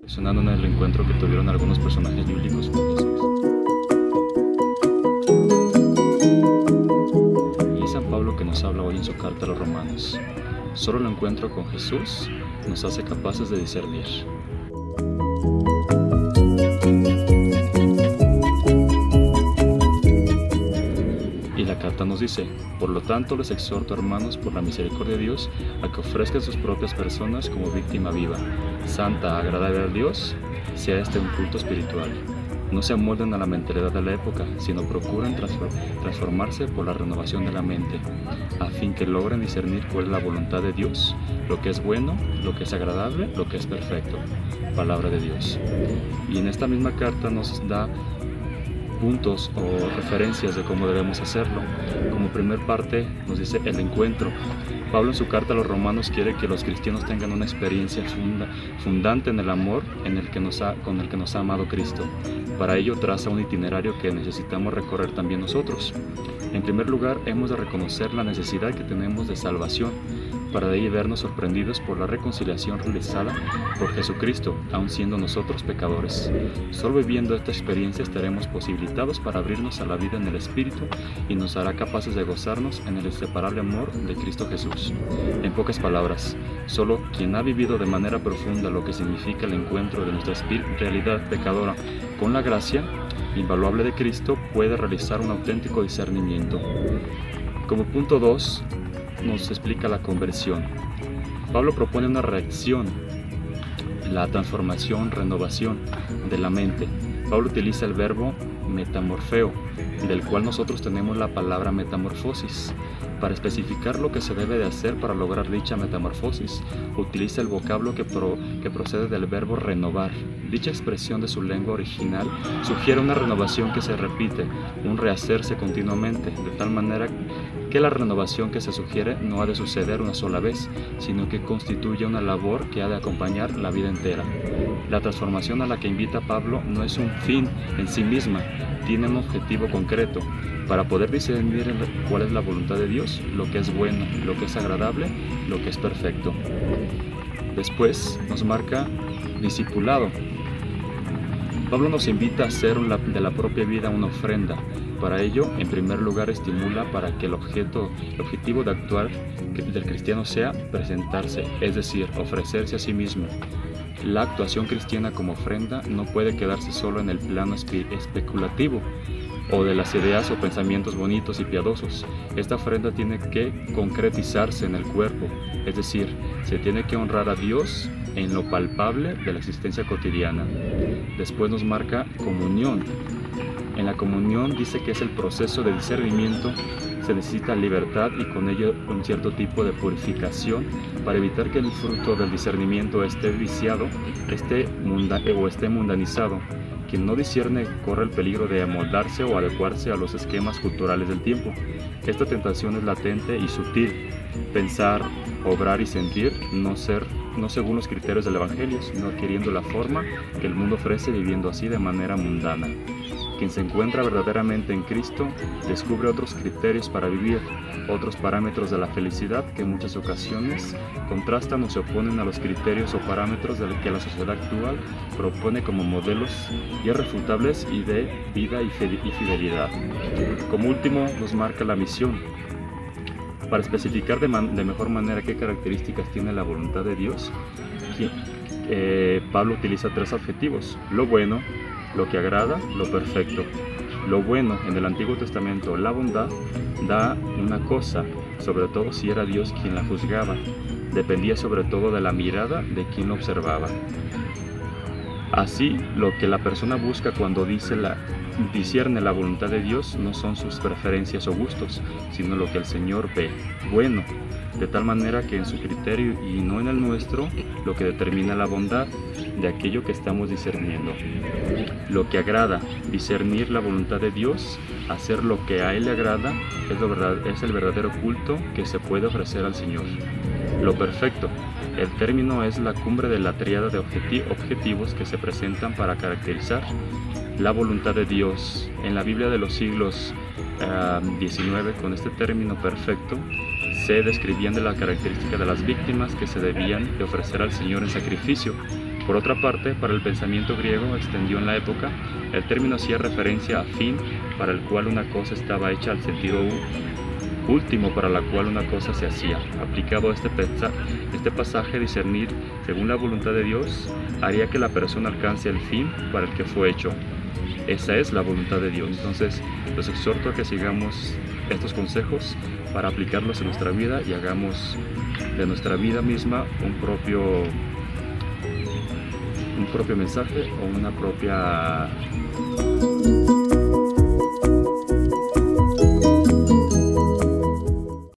Sonando en el encuentro que tuvieron algunos personajes bíblicos con Jesús. Y es San Pablo que nos habla hoy en su carta a los Romanos. Solo el encuentro con Jesús nos hace capaces de discernir. Y la carta nos dice: por lo tanto les exhorto, hermanos, por la misericordia de Dios, a que ofrezcan sus propias personas como víctima viva, santa, agradable a Dios, sea este un culto espiritual. No se amolden a la mentalidad de la época, sino procuren transformarse por la renovación de la mente, a fin que logren discernir cuál es la voluntad de Dios, lo que es bueno, lo que es agradable, lo que es perfecto. Palabra de Dios. Y en esta misma carta nos da puntos o referencias de cómo debemos hacerlo. Como primer parte nos dice el encuentro. Pablo en su carta a los Romanos quiere que los cristianos tengan una experiencia fundante en el amor con el que nos ha amado Cristo. Para ello traza un itinerario que necesitamos recorrer también nosotros. En primer lugar, hemos de reconocer la necesidad que tenemos de salvación, para de ahí vernos sorprendidos por la reconciliación realizada por Jesucristo, aun siendo nosotros pecadores. Solo viviendo esta experiencia estaremos posibilitados para abrirnos a la vida en el Espíritu y nos hará capaces de gozarnos en el inseparable amor de Cristo Jesús. En pocas palabras, solo quien ha vivido de manera profunda lo que significa el encuentro de nuestra realidad pecadora con la gracia invaluable de Cristo puede realizar un auténtico discernimiento. Como punto 2, nos explica la conversión. Pablo propone una reacción, la transformación, renovación de la mente. Pablo utiliza el verbo metamorfeo, del cual nosotros tenemos la palabra metamorfosis. Para especificar lo que se debe de hacer para lograr dicha metamorfosis, utiliza el vocablo que procede del verbo renovar. Dicha expresión de su lengua original sugiere una renovación que se repite, un rehacerse continuamente, de tal manera que la renovación que se sugiere no ha de suceder una sola vez, sino que constituye una labor que ha de acompañar la vida entera. La transformación a la que invita Pablo no es un fin en sí misma, tiene un objetivo concreto, para poder discernir cuál es la voluntad de Dios, lo que es bueno, lo que es agradable, lo que es perfecto. Después nos marca discipulado. Pablo nos invita a hacer de la propia vida una ofrenda. Para ello, en primer lugar, estimula para que el objetivo de actuar del cristiano sea presentarse, es decir, ofrecerse a sí mismo. La actuación cristiana como ofrenda no puede quedarse solo en el plano especulativo o de las ideas o pensamientos bonitos y piadosos. Esta ofrenda tiene que concretizarse en el cuerpo, es decir, se tiene que honrar a Dios en lo palpable de la existencia cotidiana. Después nos marca comunión. En la comunión dice que es el proceso de discernimiento, se necesita libertad y con ello un cierto tipo de purificación para evitar que el fruto del discernimiento esté viciado, esté mundanizado. Quien no discierne corre el peligro de amoldarse o adecuarse a los esquemas culturales del tiempo. Esta tentación es latente y sutil. Pensar, obrar y sentir, no según los criterios del Evangelio, sino adquiriendo la forma que el mundo ofrece viviendo así de manera mundana. Quien se encuentra verdaderamente en Cristo descubre otros criterios para vivir, otros parámetros de la felicidad que en muchas ocasiones contrastan o se oponen a los criterios o parámetros de que la sociedad actual propone como modelos irrefutables y de vida y fidelidad. Como último nos marca la misión. Para especificar de mejor manera qué características tiene la voluntad de Dios, Pablo utiliza 3 adjetivos: lo bueno, lo que agrada, lo perfecto. Lo bueno, en el Antiguo Testamento, la bondad da una cosa, sobre todo si era Dios quien la juzgaba. Dependía sobre todo de la mirada de quien lo observaba. Así, lo que la persona busca cuando discierne la voluntad de Dios no son sus preferencias o gustos, sino lo que el Señor ve bueno, de tal manera que en su criterio y no en el nuestro, lo que determina la bondad de aquello que estamos discerniendo. Lo que agrada, discernir la voluntad de Dios, hacer lo que a Él le agrada, es el verdadero culto que se puede ofrecer al Señor. Lo perfecto, el término es la cumbre de la tríada de objetivos que se presentan para caracterizar la voluntad de Dios. En la Biblia de los siglos XIX, con este término perfecto, se describían de la característica de las víctimas que se debían de ofrecer al Señor en sacrificio. Por otra parte, para el pensamiento griego extendió en la época, el término hacía referencia a fin para el cual una cosa estaba hecha, al sentido último para la cual una cosa se hacía. Aplicado a este pasaje, discernir según la voluntad de Dios haría que la persona alcance el fin para el que fue hecho. Esa es la voluntad de Dios. Entonces, los exhorto a que sigamos estos consejos para aplicarlos en nuestra vida y hagamos de nuestra vida misma un propio mensaje o una propia